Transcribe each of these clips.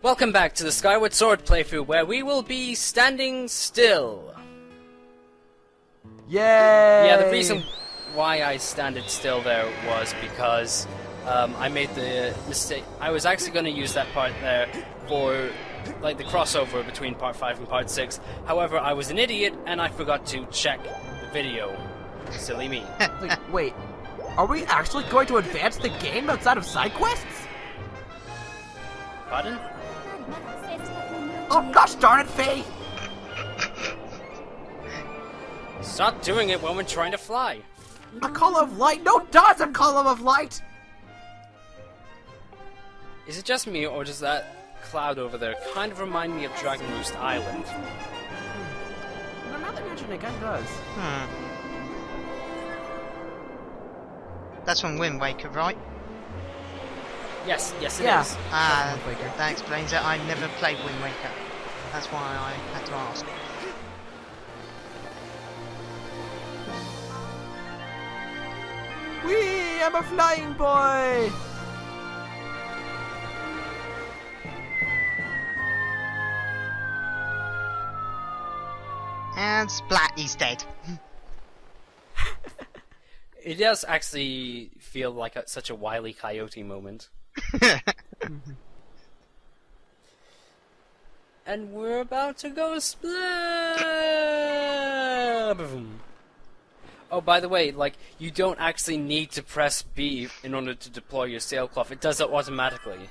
Welcome back to the Skyward Sword playthrough, where we will be standing still. Yay! Yeah, the reason why I standed still there was because I made the mistake. I was actually going to use that part there for like the crossover between part 5 and part 6. However, I was an idiot and I forgot to check the video. Silly me. Wait, are we actually going to advance the game outside of side quests? Pardon? Oh gosh darn it, Faye! Stop doing it when we're trying to fly. A column of light? No, does a column of light! Is it just me, or does that cloud over there kind of remind me of Dragon Roost Island? No, now that you mention it, kind of does. That's from Wind Waker, right? Yes, it is. That explains it. I never played Wind Waker. That's why I had to ask. Whee! I'm a flying boy! And splat, he's dead. It does actually feel like such a Wile E. Coyote moment. And we're about to go splat! Oh, by the way, like, you don't actually need to press B in order to deploy your sailcloth. It does it automatically.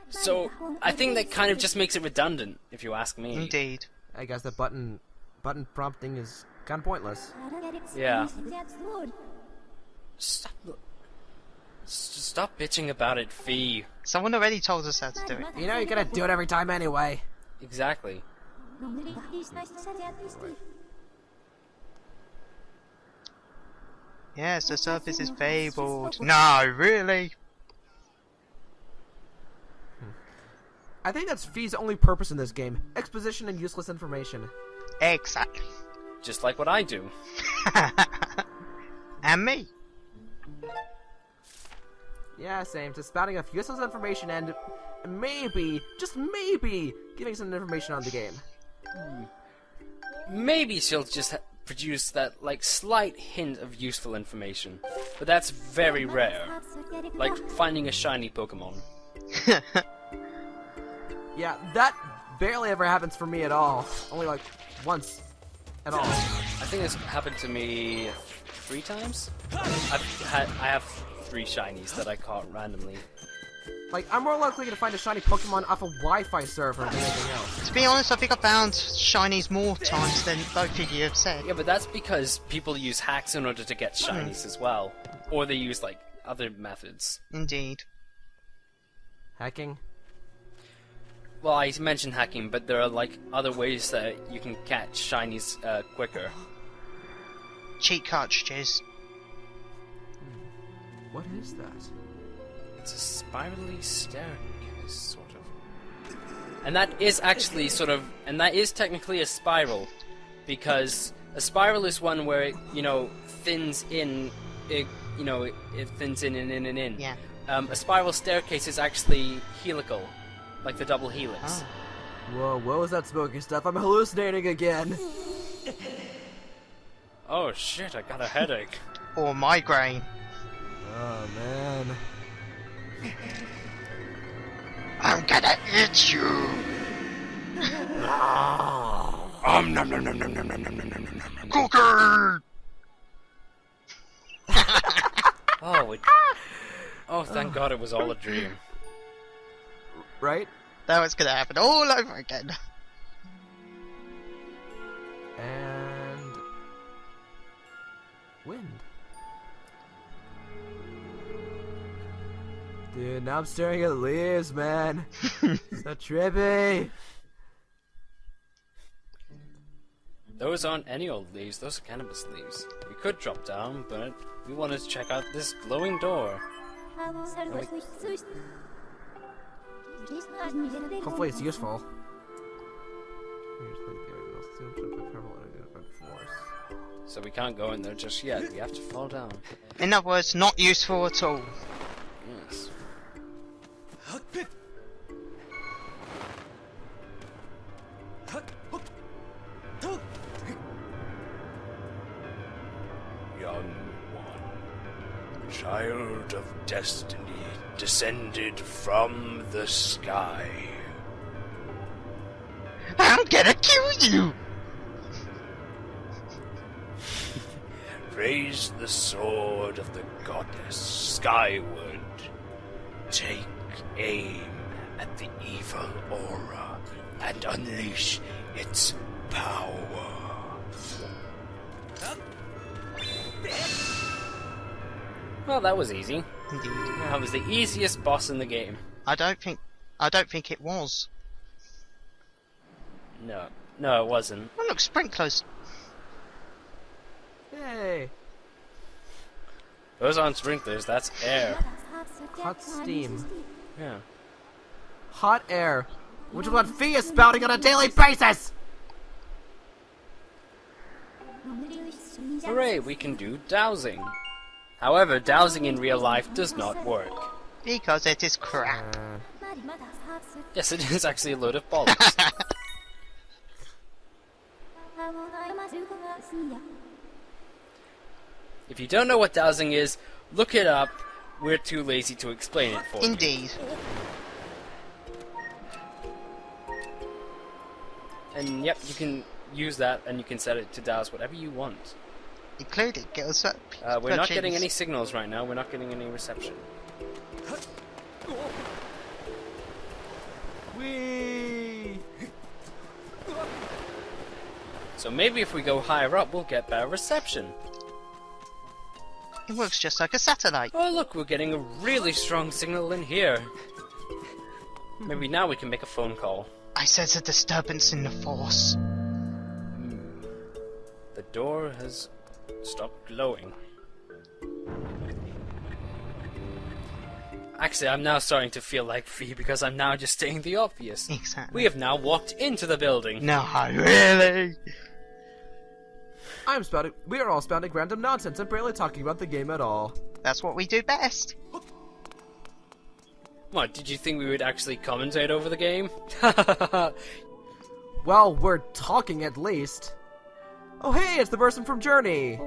So, I think that kind of just makes it redundant, if you ask me. Indeed. I guess the button prompting is kind of pointless. Yeah. Stop bitching about it, Fee. Someone already told us how to do it. You know you're gonna do it every time anyway. Exactly. Yes, the surface is fabled. No, really? I think that's Fee's only purpose in this game. Exposition and useless information. Exactly. Just like what I do. And me. Yeah, same. Just spouting off useless information and maybe, just maybe, giving some information on the game. Maybe she'll just produce that, like, slight hint of useful information. But that's very rare. Like finding a shiny Pokemon. Yeah, that barely ever happens for me at all. Only like once at all. I think it's happened to me 3 times. I have 3 shinies that I caught randomly. Like, I'm more likely to find a shiny Pokemon off a Wi-Fi server than anything else. To be honest, I think I found shinies more times than both of you have said. Yeah, but that's because people use hacks in order to get shinies as well. Or they use, like, other methods. Indeed. Hacking? Well, I mentioned hacking, but there are, like, other ways that you can catch shinies quicker. Cheat cartridges. What is that? It's a spirally staircase, sort of. And that is actually sort of... And that is technically a spiral. Because a spiral is one where it, thins in... It thins in and in and in. Yeah. A spiral staircase is actually helical. Like the double helix. Oh. Whoa, what was that smoky stuff? I'm hallucinating again. Oh shit, I got a headache. Or migraine. Oh, man. I'm gonna eat you! Nom nom nom nom nom nom nom nom nom nom nom. Cookie! Oh, thank God it was all a dream. Right? That was gonna happen all over again. And... wind. Dude, now I'm staring at leaves, man. So trippy. Those aren't any old leaves, those are cannabis leaves. We could drop down, but we wanted to check out this glowing door. Hopefully it's useful. So we can't go in there just yet, we have to fall down. In other words, not useful at all. Yes. child of destiny, descended from the sky. I'm gonna kill you! Raise the sword of the goddess skyward. Take aim at the evil aura and unleash its power. Well, that was easy. Indeed. That was the easiest boss in the game. I don't think it was. No, it wasn't. Oh look, sprinklers. Yay! Those aren't sprinklers, that's air. Hot steam. Yeah. Hot air. Which is what Fee is spouting on a daily basis! Hooray, we can do dowsing. However, dowsing in real life does not work. Because it is crap. Yes, it is actually a load of bollocks. If you don't know what dowsing is, look it up. We're too lazy to explain it for you. Indeed. And yep, you can use that and you can set it to douse whatever you want. Including girls up. We're not getting any signals right now. We're not getting any reception. Whee! So maybe if we go higher up, we'll get better reception. It works just like a satellite. Oh look, we're getting a really strong signal in here. Maybe now we can make a phone call. I sense a disturbance in the force. The door has stopped glowing. Actually, I'm now starting to feel like Fee because I'm now just stating the obvious. Exactly. We have now walked into the building. No, really? We are all spouting random nonsense and barely talking about the game at all. That's what we do best. What, did you think we would actually commentate over the game? Well, we're talking at least. Oh hey, it's the person from Journey!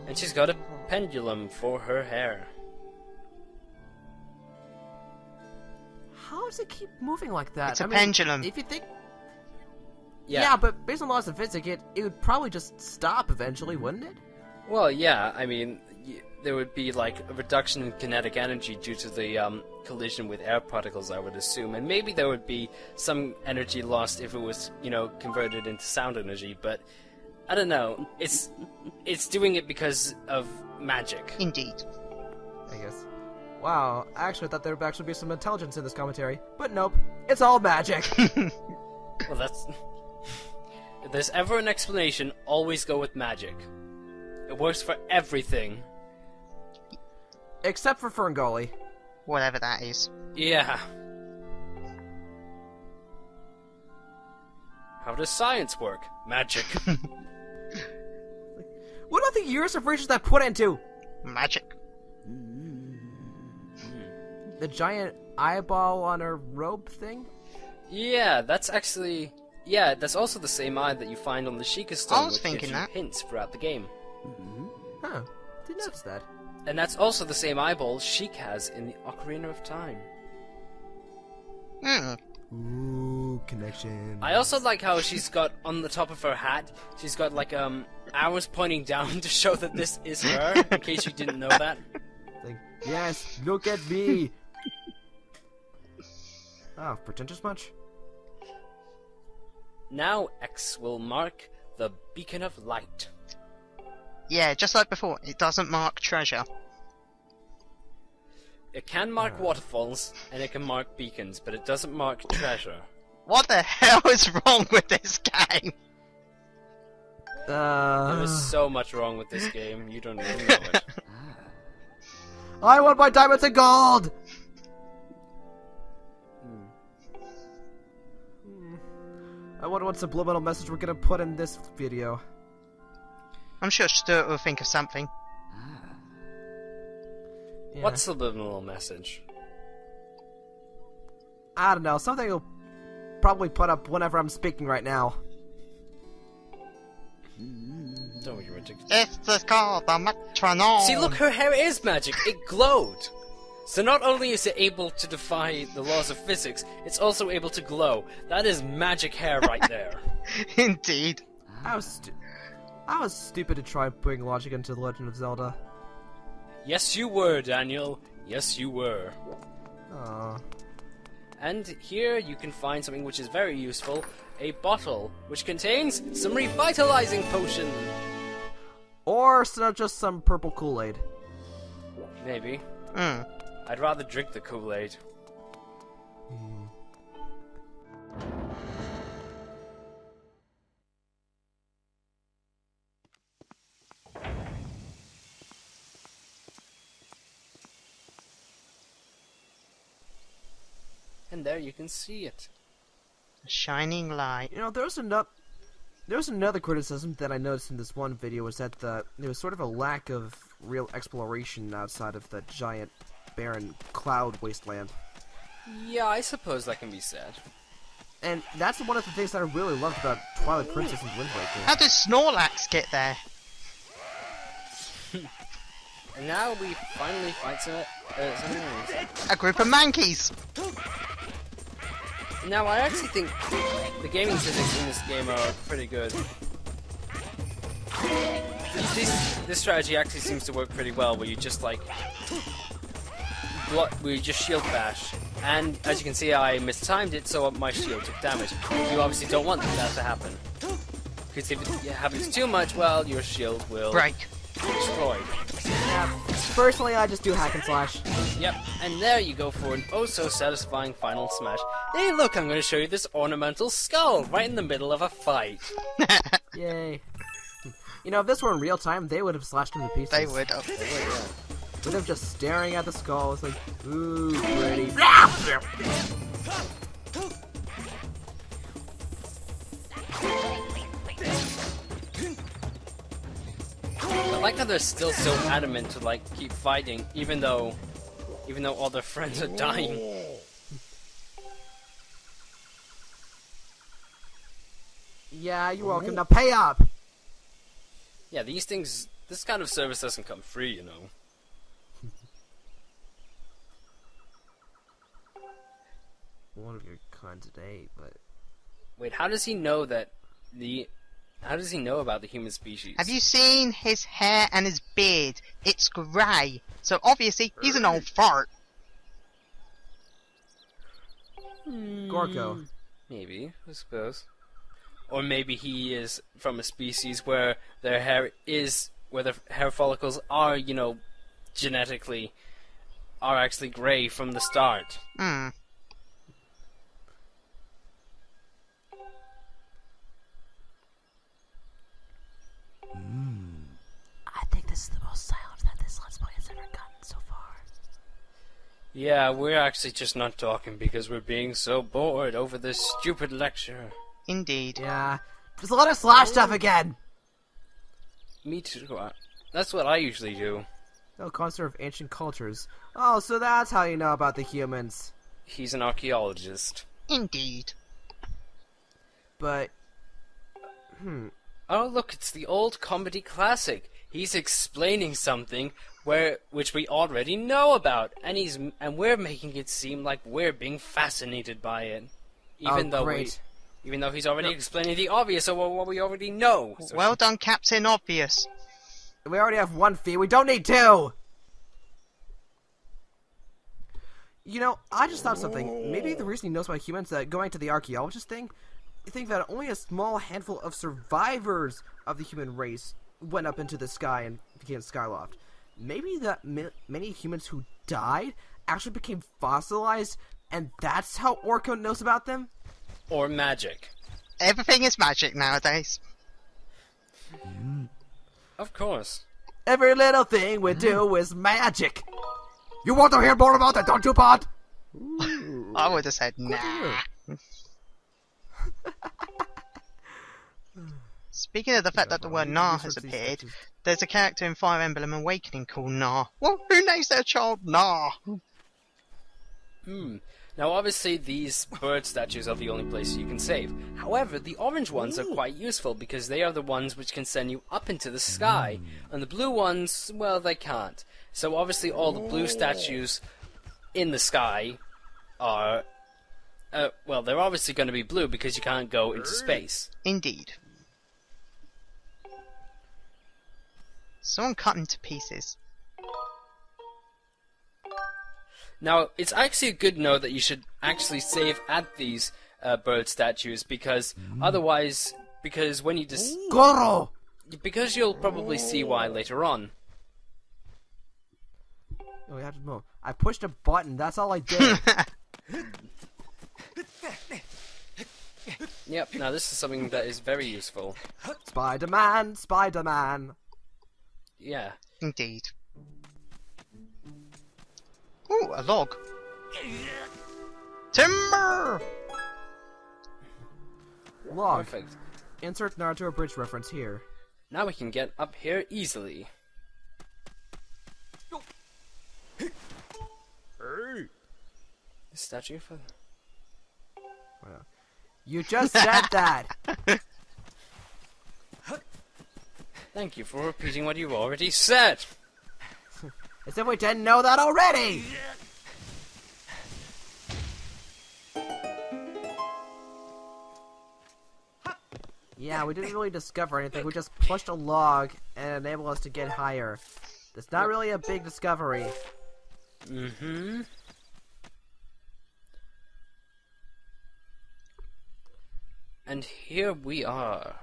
And she's got a pendulum for her hair. How does it keep moving like that? It's a pendulum. If you think... Yeah. Yeah, but based on laws of physics, it would probably just stop eventually, wouldn't it? Well, yeah, I mean, there would be like a reduction in kinetic energy due to the collision with air particles, I would assume, and maybe there would be some energy lost if it was, converted into sound energy, but I don't know. It's doing it because of magic. Indeed. I guess. Wow, I actually thought there would actually be some intelligence in this commentary, but nope, it's all magic. Well, that's... If there's ever an explanation, always go with magic. It works for everything. Except for Ferngully. Whatever that is. Yeah. How does science work? Magic. What are the years of research that put into? Magic. The giant eyeball on her robe thing? Yeah, that's actually... Yeah, that's also the same eye that you find on the Sheikah Stone, I was which thinking gives you that. hints throughout the game. Huh. Didn't notice that. And that's also the same eyeball Sheik has in the Ocarina of Time. Hmm. Ooh, connection. I also like how she's got, on the top of her hat, she's got like, arrows pointing down to show that this is her, in case you didn't know that. Like, yes, look at me. Oh, pretentious much? Now X will mark the beacon of light. Yeah, just like before, it doesn't mark treasure. It can mark waterfalls, and it can mark beacons, but it doesn't mark treasure. What the hell is wrong with this game? There is so much wrong with this game, you don't even know it. I want my diamonds and gold! I wonder what subliminal message we're gonna put in this video. I'm sure Stuart will think of something. Yeah. What's the subliminal message? I don't know, something you'll probably put up whenever I'm speaking right now. Don't be ridiculous. It's called the Metronome. See, look, her hair is magic. It glowed. So not only is it able to defy the laws of physics, it's also able to glow. That is magic hair right there. Indeed. I was stupid to try putting logic into The Legend of Zelda. Yes, you were, Daniel. Yes, you were. Aww. And here you can find something which is very useful. A bottle, which contains some revitalizing potion. Or just some purple Kool-Aid. Maybe. Hmm. I'd rather drink the Kool-Aid. And there you can see it. A shining light. You know, there was another criticism that I noticed in this one video, was that there was sort of a lack of real exploration outside of the giant, barren cloud wasteland. Yeah, I suppose that can be said. And that's one of the things that I really loved about Twilight Princess and Wind Waker. How does Snorlax get there? And now we finally fight something else. A group of monkeys. Now, I actually think the gaming physics in this game are pretty good. This strategy actually seems to work pretty well, where you just like shield bash, and as you can see, I mistimed it, so my shield took damage. You obviously don't want that to happen, because if it happens too much, well, your shield will Break. be destroyed. Yeah, personally, I just do hack and slash. Yep, and there you go for an oh-so-satisfying final smash. Hey, look, I'm going to show you this ornamental skull right in the middle of a fight. Yay. You know, if this were in real time, they would have slashed him to pieces. They would. With them just staring at the skull, it's like, ooh, pretty. I like how they're still so adamant to like keep fighting, even though all their friends are dying. Yeah, you're welcome. Now pay up! Yeah, this kind of service doesn't come free, you know. One of your kind today, but... Wait, how does he know about the human species? Have you seen his hair and his beard? It's grey. So obviously, he's an old fart. Gorko. Maybe, I suppose. Or maybe he is from a species where their hair follicles are, you know, genetically, are actually grey from the start. Hmm. I think this is the most silent that this Let's Play has ever gotten so far. Yeah, we're actually just not talking because we're being so bored over this stupid lecture. Indeed. Yeah. Just let us slash stuff again! Me too. That's what I usually do. No, concert of ancient cultures. Oh, so that's how you know about the humans. He's an archaeologist. Indeed. But... Oh, look, it's the old comedy classic. He's explaining something which we already know about, and we're making it seem like we're being fascinated by it, even though he's already explaining the obvious or what we already know. So Well done, Captain Obvious. we already have one fee, we don't need two! You know, I just thought something. Maybe the reason he knows about humans, going to the archaeologist thing, I think that only a small handful of survivors of the human race went up into the sky and became Skyloft. Maybe that many humans who died actually became fossilized, and that's how Orko knows about them? or magic. Everything is magic nowadays. Of course. Every little thing we do is magic. You want to hear more about that, don't you, Pod? I would have said nah. Speaking of the fact that the word Nah has appeared, there's a character in Fire Emblem Awakening called Nah. Well, who names their child Nah? Now, obviously, these bird statues are the only places you can save. However, the orange ones are quite useful because they are the ones which can send you up into the sky. And the blue ones, well, they can't. So, obviously, all the blue statues in the sky are... well, they're obviously going to be blue because you can't go into space. Indeed. Someone cut into pieces. Now, it's actually a good note that you should actually save at these bird statues because otherwise, because when you just... Goro! Because you'll probably see why later on. Oh, we have to move. I pushed a button, that's all I did. Yep, now this is something that is very useful. Spider-Man, Spider-Man. Yeah. Indeed. Ooh, a log. Timber! Log. Perfect. Insert Naruto Bridge reference here. Now we can get up here easily. The statue for... Well, you just said that! Thank you for repeating what you already said! As if we didn't know that already! Yeah, we didn't really discover anything. We just pushed a log and enabled us to get higher. That's not really a big discovery. Mm-hmm. And here we are.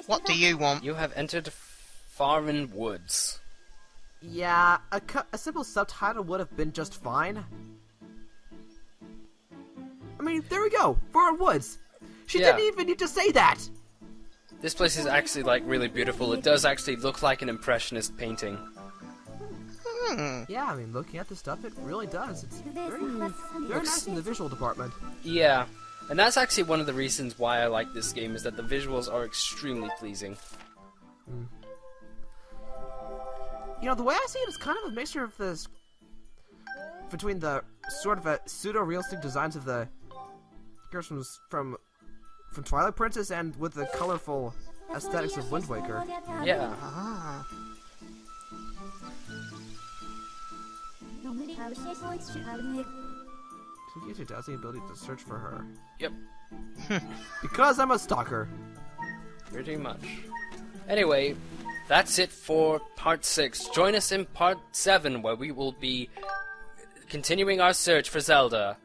What do you want? You have entered Foreign Woods. Yeah, a simple subtitle would have been just fine. I mean, there we go. Foreign Woods. She Yeah. didn't even need to say that. This place is actually, like, really beautiful. It does actually look like an impressionist painting. Yeah, I mean, looking at the stuff, it really does. It's very nice in the visual department. Yeah. And that's actually one of the reasons why I like this game, is that the visuals are extremely pleasing. You know, the way I see it is kind of a mixture of this... between the sort of a pseudo-realistic designs of the characters from Twilight Princess and with the colorful aesthetics of Wind Waker. Yeah. Ah. To use your dazzling ability to search for her. Yep. Because I'm a stalker. Pretty much. Anyway, that's it for part 6. Join us in part 7, where we will be continuing our search for Zelda.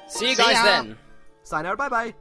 See you See guys ya. then! Sign out, bye-bye.